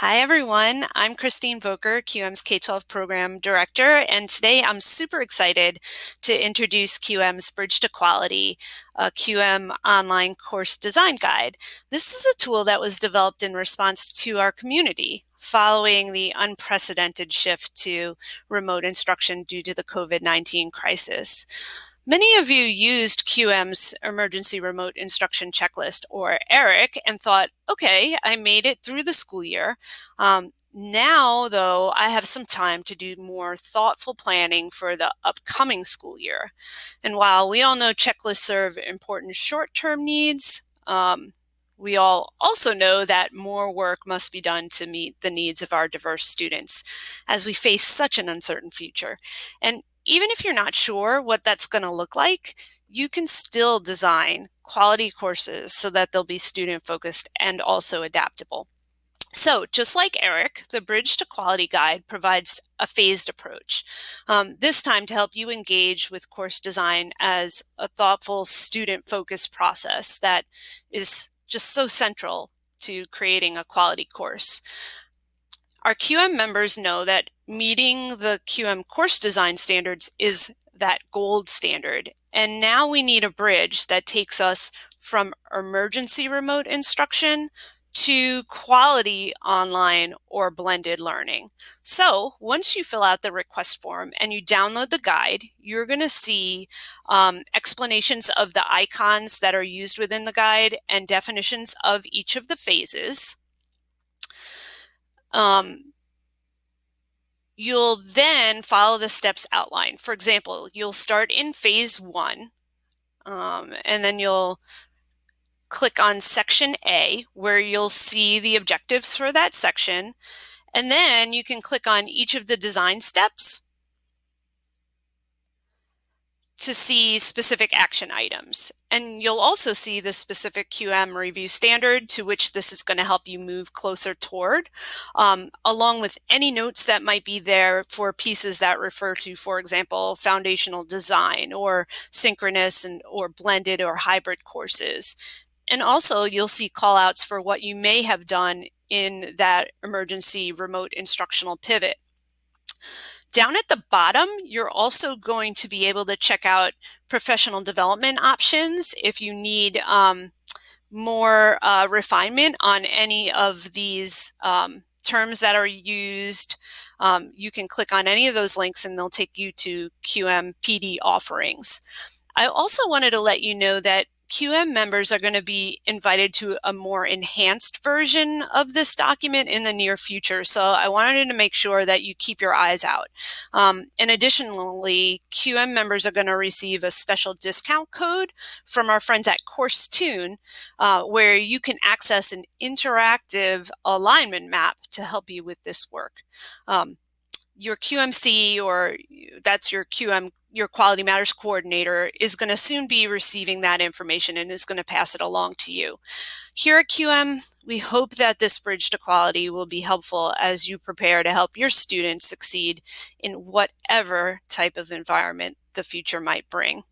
Hi, everyone. I'm Christine Voelker, QM's K-12 Program Director, and today I'm super excited to introduce QM's Bridge to Quality, a QM online course design guide. This is a tool that was developed in response to our community following the unprecedented shift to remote instruction due to the COVID-19 crisis. Many of you used QM's Emergency Remote Instruction Checklist, or ERIC, and thought, okay, I made it through the school year. Now, though, I have some time to do more thoughtful planning for the upcoming school year. And while we all know checklists serve important short-term needs, we all also know that more work must be done to meet the needs of our diverse students as we face such an uncertain future. And even if you're not sure what that's going to look like, you can still design quality courses so that they'll be student focused and also adaptable. So just like Eric, the Bridge to Quality Guide provides a phased approach, this time to help you engage with course design as a thoughtful student-focused process that is just so central to creating a quality course. Our QM members know that meeting the QM course design standards is that gold standard. And now we need a bridge that takes us from emergency remote instruction to quality online or blended learning. So once you fill out the request form and you download the guide, you're going to see explanations of the icons that are used within the guide and definitions of each of the phases. You'll then follow the steps outlined. For example, you'll start in phase 1, and then you'll click on section A, where you'll see the objectives for that section. And then you can click on each of the design steps to see specific action items. And you'll also see the specific QM review standard to which this is going to help you move closer toward, along with any notes that might be there for pieces that refer to, for example, foundational design or synchronous or blended or hybrid courses. And also you'll see callouts for what you may have done in that emergency remote instructional pivot. Down at the bottom, you're also going to be able to check out professional development options if you need more refinement on any of these terms that are used. You can click on any of those links and they'll take you to QM PD offerings. I also wanted to let you know that QM members are going to be invited to a more enhanced version of this document in the near future. So I wanted to make sure that you keep your eyes out. And additionally, QM members are going to receive a special discount code from our friends at CourseTune, where you can access an interactive alignment map to help you with this work. Your QMC, or that's your QM, your Quality Matters coordinator, is going to soon be receiving that information and is going to pass it along to you. Here at QM, we hope that this bridge to quality will be helpful as you prepare to help your students succeed in whatever type of environment the future might bring.